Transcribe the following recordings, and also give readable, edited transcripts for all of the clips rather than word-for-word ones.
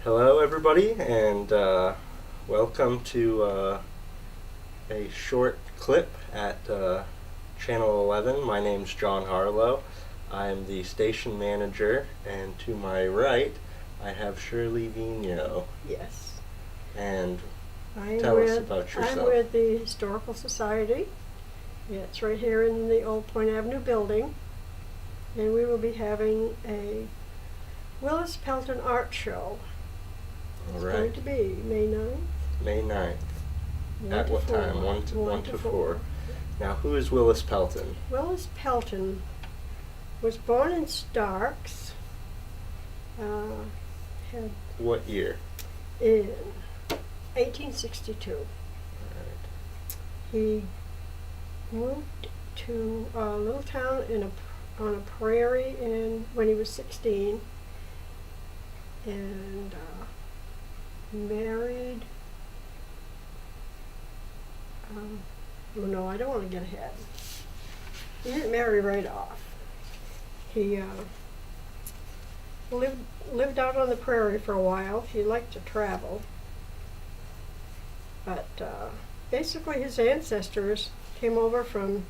Hello, everybody, and welcome to a short clip at Channel 11. My name's John Harlow. I'm the station manager, and to my right, I have Shirley Vigneault. Yes. And tell us about yourself. I'm with the Historical Society. It's right here in the Old Point Avenue building. And we will be having a Willis Pelton art show. All It's right. going to be May 9th. May 9th. At what time? 1 to 4. Now, who is Willis Pelton? Willis Pelton was born in Starks. Had What year? in 1862. All right. He moved to a little town on a prairie when he was 16, and married. Oh no, I don't want to get ahead. He didn't marry right off. He lived out on the prairie for a while. He liked to travel, but basically his ancestors came over from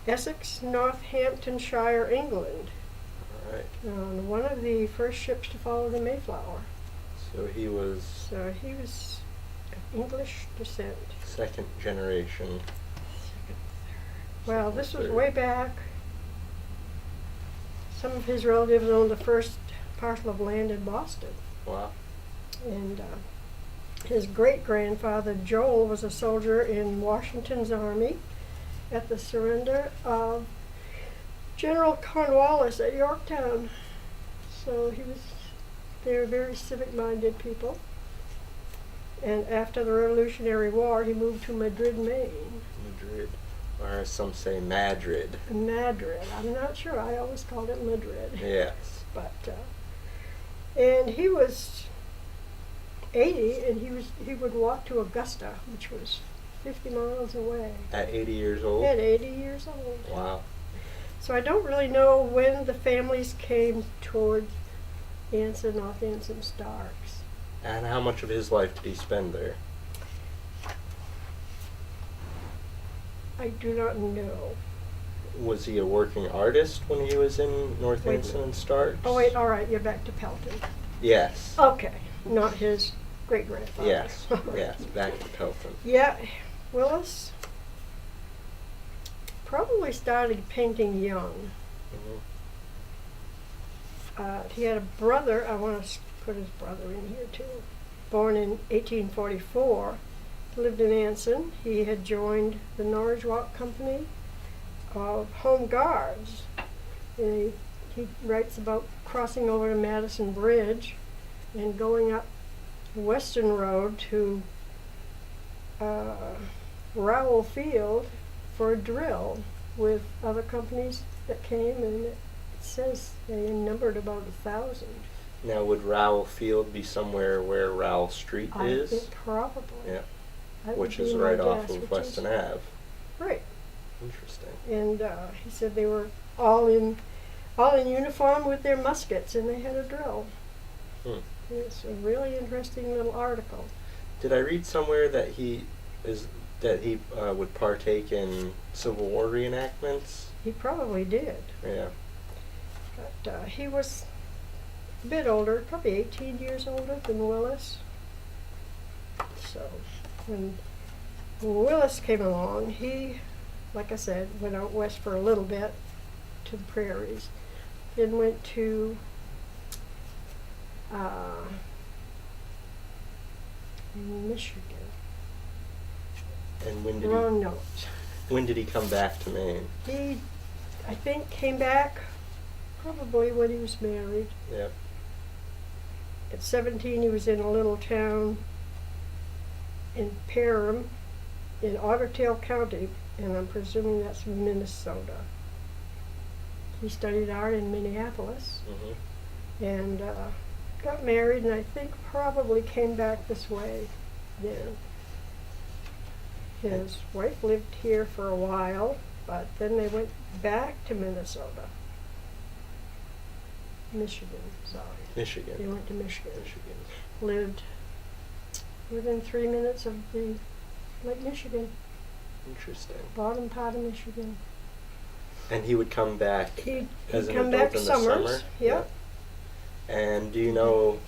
Essex, Northamptonshire, England, All right. on one of the first ships to follow the Mayflower. So he was So he was of English descent. second generation. Well, this was Third. way back. Some of his relatives owned the first parcel of land in Boston. Wow. And his great-grandfather, Joel, was a soldier in Washington's army at the surrender of General Cornwallis at Yorktown. So they were very civic-minded people. And after the Revolutionary War, he moved to Madrid, Maine. Madrid. Or as some say, Madrid. Madrid. I'm not sure. I always called it Madrid. Yes. But and he was 80, and he would walk to Augusta, which was 50 miles away. At 80 years old? At 80 years old. Wow. So I don't really know when the families came toward Anson, North Anson, Starks. And how much of his life did he spend there? I do not know. Was he a working artist when he was in Northampton and Starks? Oh wait, all right, you're back to Pelton. Yes. Okay, not his great-grandfather. Yes. Yes. Back to Pelton. Yeah, Willis probably started painting young. Mhm. He had a brother, I want to put his brother in here too, born in 1844, lived in Anson. He had joined the Norwich Walk Company of Home Guards. And he writes about crossing over to Madison Bridge and going up Western Road to Rowell Field for a drill with other companies that came, and it says they numbered about 1,000. Now, would Rowell Field be somewhere where Rowell Street I is? think probably. Yeah. That Which would is be my right off guess, of which Weston Ave. Right. Interesting. And he said they were all in uniform with their muskets, and they had a drill. Hmm. It's a really interesting little article. Did I read somewhere that he would partake in Civil War reenactments? He probably did, Yeah. but he was a bit older, probably 18 years older than Willis. So when Willis came along, he, like I said, went out west for a little bit to the prairies, then went to Michigan. And when did Wrong note. when did he come back to Maine? He, I think, came back probably when he was married. Yep. At 17, he was in a little town in Perham in Otter Tail County, and I'm presuming that's Minnesota. He studied art in Minneapolis Mm-hmm. and got married, and I think probably came back this way then. His wife lived here for a while, but then they went back to Minnesota. Michigan, sorry. He Michigan. went to Michigan. Michigan. Lived within 3 minutes of the Lake Michigan, Interesting. bottom part of Michigan. And he would come back He'd as an come adult back in the summers, summer? yep. Yeah. And do you know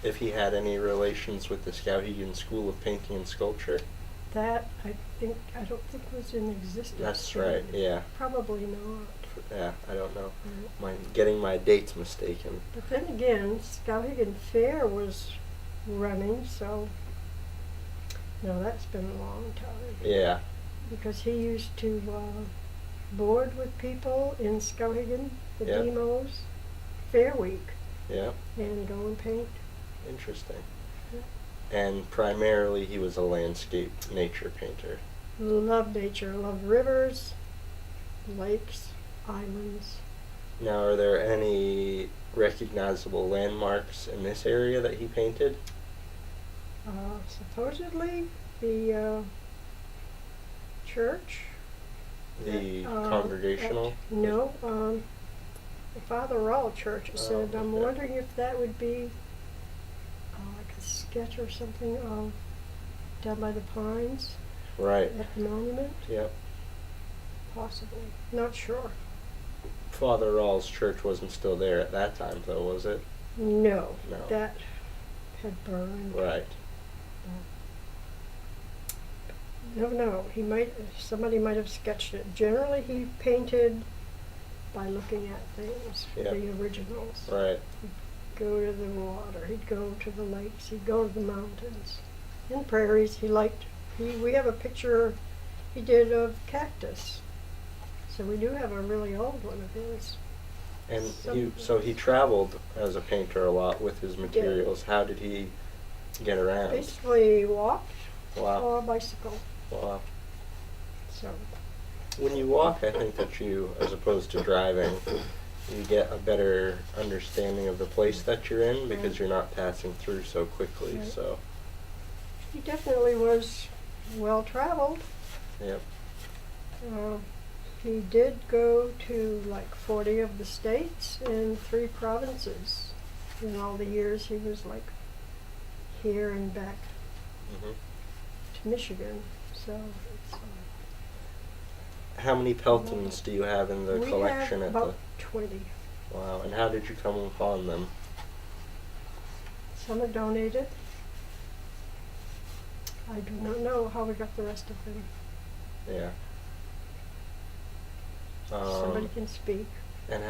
if he had any relations with the Skowhegan School of Painting and Sculpture? That, I don't think was in existence. That's then. right, yeah. Probably not. Yeah, I don't know. Right. Getting my dates mistaken. But then again, Skowhegan Fair was running, so no, that's been a long time. Yeah. Because he used to board with people in Skowhegan, the Yeah. demos, Fair Week, Yeah. and go and paint. Interesting. Yeah. And primarily he was a landscape nature painter. Loved nature, loved rivers, lakes, islands. Now, are there any recognizable landmarks in this area that he painted? Supposedly the church. The that, congregational? No, the Father Rawl Church. It Oh, said, I'm okay. wondering if that would be like a sketch or something of down by the Pines Right. at the monument. Yep. Possibly. Not sure. Father Rawls' church wasn't still there at that time, though, was it? No, No. that had burned. Right. No, somebody might have sketched it. Generally, he painted by looking at things, Yeah. the originals. Right. Go to the water, he'd go to the lakes, he'd go to the mountains. In prairies, we have a picture he did of cactus. So we do have a really old one of his. And so he traveled as a painter a lot with his materials. How did he get around? Basically walked Wow. or bicycle. Wow. So When you walk, I think that you, as opposed to driving, you get a better understanding of the place that you're in because Right. you're not passing through so quickly. Right. So, he definitely was well traveled. yep. He did go to like 40 of the states and 3 provinces in all the years he was like here and back Hmm. to Michigan. So it's, How many Peltons do you have in the we collection have at about 20. the? Wow. And how did you come upon them? Some are donated. I do not know how we got the rest of them. Yeah. Somebody can speak. And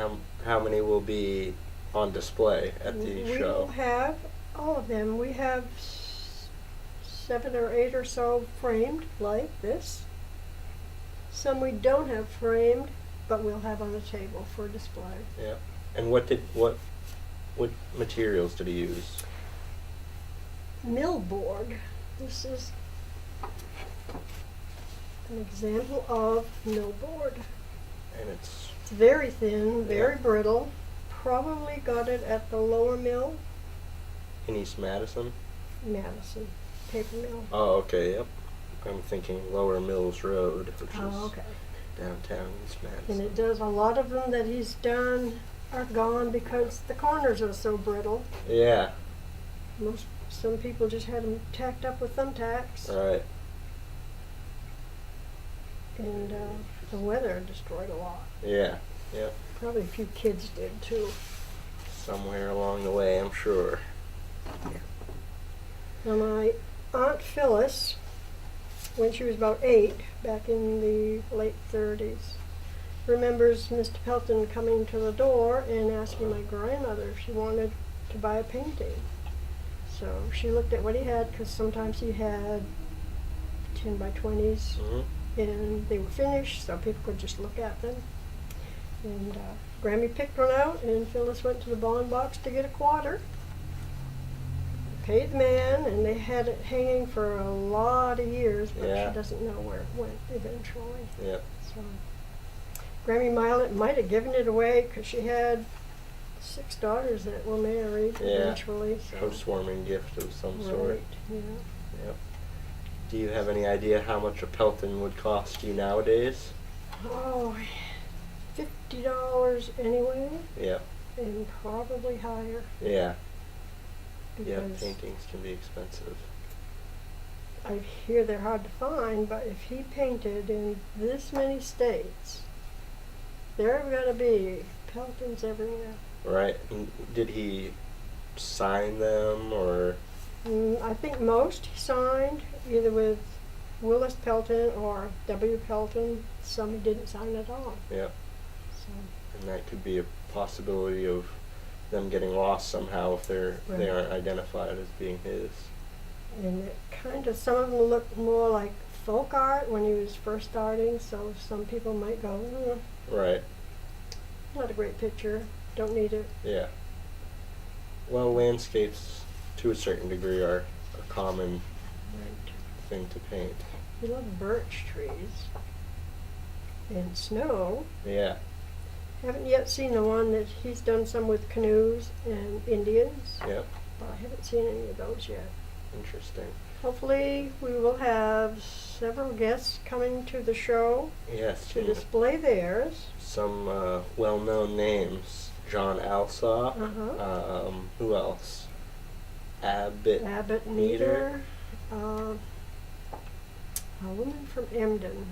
how many will be on display at the We show? will have all of them. We have 7 or 8 or so framed like this. Some we don't have framed, but we'll have on a table for display. Yeah. And what materials did he use? Millboard. This is an example of millboard. And it's It's very thin, very Yeah. brittle. Probably got it at the Lower Mill, in East Madison. Madison paper mill. Oh, okay, yep. I'm thinking Lower Mills Road, which Oh, is okay. downtown East And Madison. it does, a lot of them that he's done are gone because the corners are so brittle. Yeah, Some people just had them tacked up with thumbtacks, right. and the weather destroyed a lot. Yeah, yep. Probably a few kids did too. Somewhere along the way, I'm sure. Now my Aunt Phyllis, when she was about 8, back in the late 30s, remembers Mr. Pelton coming to the door and asking my grandmother if she wanted to buy a painting. So she looked at what he had, because sometimes he had 10 by 20s, Hmm. and they were finished, so people could just look at them. And Grammy picked one out, and Phyllis went to the bond box to get a quarter. Paid the man, and they had it hanging for a lot of years, but Yeah. she doesn't know where it went eventually. Yep. So Grammy might have given it away because she had 6 daughters that were married Yeah. eventually. So. Housewarming gift of some sort. Right, yeah. Yep. Do you have any idea how much a Pelton would cost you nowadays? Oh, $50 anyway. Yep. and probably higher. Yeah. Yeah, Because paintings can be expensive. I hear they're hard to find, but if he painted in this many states, there are going to be Peltons everywhere. Right. And did he sign them or? I think most he signed either with Willis Pelton or W. Pelton. Some he didn't sign at all. Yeah. So, And that could be a possibility of them getting lost somehow if they Right. aren't identified as being his. and it kind of, some of them look more like folk art when he was first starting, so some people might go, Right. not a great picture, don't need it. Yeah. Well, landscapes to a certain degree are a common Right. thing to paint. We love birch trees and snow. Yeah. Haven't yet seen the one that he's done some with canoes and Indians. Yep. But I haven't seen any of those yet. Interesting. Hopefully we will have several guests coming to the show Yes. to and display theirs. some well-known names. John Alsaw. Uh-huh. Who else? Abbott. Abbott Meter. Meter. A woman from Emden.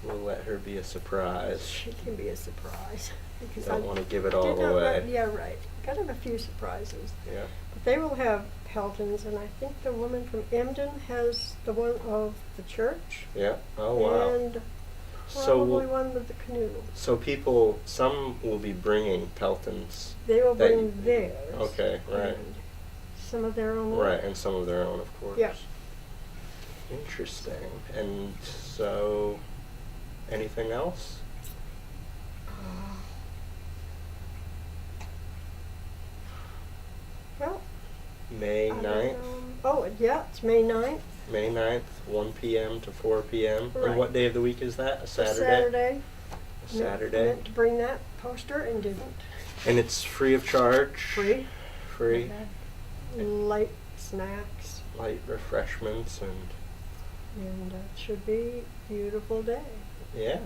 We'll let her be a surprise. She can be a surprise. Because Don't I want to give it did all not away. write- Yeah, right. Got to have a few surprises. Yeah. But they will have Peltons, and I think the woman from Emden has the one of the church. Yeah. Oh wow. And So probably we'll- one with the canoe. So people, some will be bringing Peltons. They will that bring you- theirs. Okay, right. And some of their own. Right, and some of their own, of course. Yeah. Interesting. And so, anything else? Well, May I don't 9th? know. Oh, yeah, it's May 9th. May 9th, 1 p.m. to 4 p.m. Right. And what day of the week is that? A Saturday? Saturday. A Saturday. Meant to bring that poster and didn't. And it's free of charge? Free. Free. Okay. Light snacks. Light refreshments and, And it should be a beautiful day. yeah.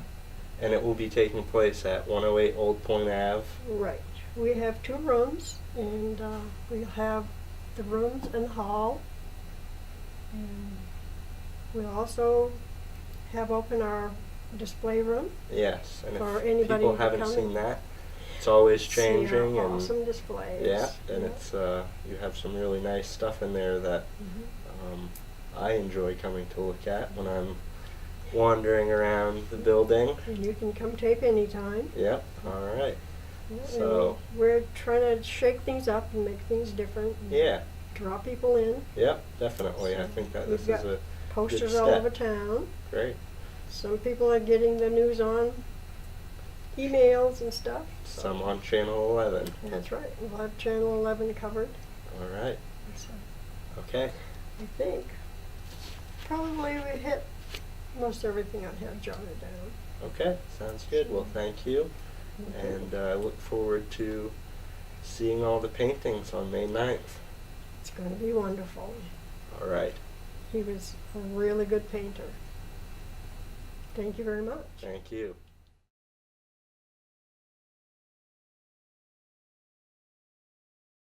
And it will be taking place at 108 Old Point Ave. Right. We have 2 rooms, and we'll have the rooms in the hall. And we'll also have open our display room. Yes, and For if anybody people to haven't come seen that, it's always See changing our and awesome displays. yeah, and it's you have some really nice stuff in there that Mhm. I enjoy coming to look at when I'm wandering around the building. And you can come tape anytime. Yep. All right. Yeah, So- and we're trying to shake things up and make things different. And Yeah. draw people in. Yep. Definitely. I So think that we've this got is a Posters good all step. over town. great. Some people are getting the news on emails and stuff. so- Some on Channel 11. That's right. We'll have Channel 11 covered. All right. So Okay. I think probably we hit most everything I had jotted down. Okay. Sounds good. Well, thank you. Okay. And I look forward to seeing all the paintings on May 9th. It's going to be wonderful. All right. He was a really good painter. Thank you very much. Thank you.